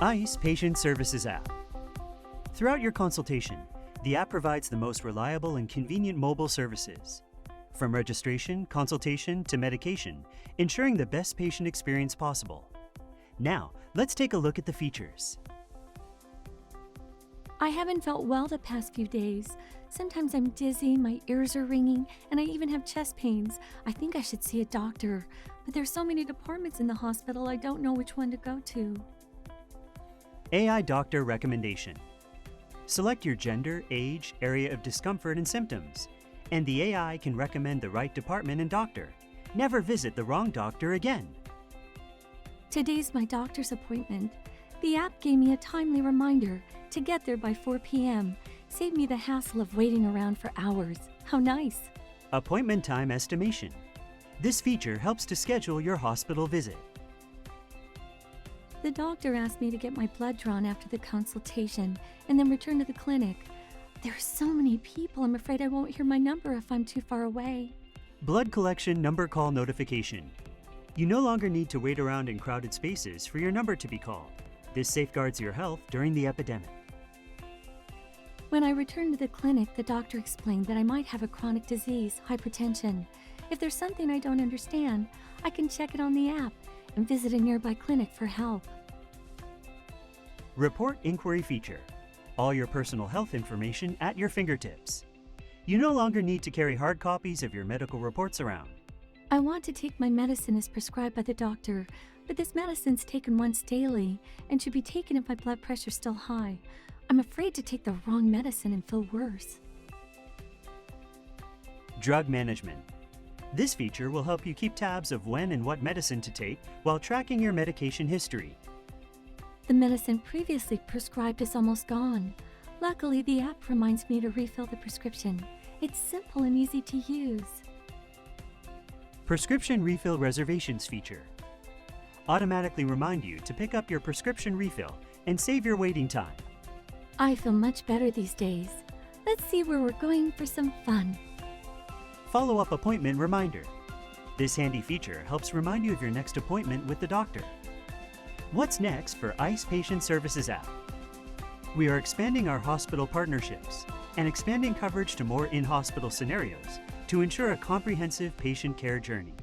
AICS Patient Services app. Throughout your consultation, the app provides the most reliable and convenient mobile services. From registration, consultation, to medication, ensuring the best patient experience possible. Now, let's take a look at the features. I haven't felt well the past few days. Sometimes I'm dizzy, my ears are ringing, and I even have chest pains. I think I should see a doctor, but there's so many departments in the hospital I don't know which one to go to. AI Doctor Recommendation. Select your gender, age, area of discomfort, and symptoms, and the AI can recommend the right department and doctor. Never visit the wrong doctor again. Today's my doctor's appointment. The app gave me a timely reminder to get there by 4 p.m. Saved me the hassle of waiting around for hours. How nice. Appointment time estimation. This feature helps to schedule your hospital visit. The doctor asked me to get my blood drawn after the consultation and then return to the clinic. There are so many people, I'm afraid I won't hear my number if I'm too far away. Blood collection number call notification. You no longer need to wait around in crowded spaces for your number to be called. This safeguards your health during the epidemic. When I returned to the clinic, the doctor explained that I might have a chronic disease, hypertension. If there's something I don't understand, I can check it on the app and visit a nearby clinic for help. Report inquiry feature. All your personal health information at your fingertips. You no longer need to carry hard copies of your medical reports around. I want to take my medicine as prescribed by the doctor, but this medicine's taken once daily and should be taken if my blood pressure's still high. I'm afraid to take the wrong medicine and feel worse. Drug management. This feature will help you keep tabs of when and what medicine to take while tracking your medication history. The medicine previously prescribed is almost gone. Luckily, the app reminds me to refill the prescription. It's simple and easy to use. Prescription refill reservations feature. Automatically remind you to pick up your prescription refill and save your waiting time. I feel much better these days. Let's see where we're going for some fun. Follow-up appointment reminder. This handy feature helps remind you of your next appointment with the doctor. What's next for AICS Patient Services app? We are expanding our hospital partnerships and expanding coverage to more in-hospital scenarios to ensure a comprehensive patient care journey.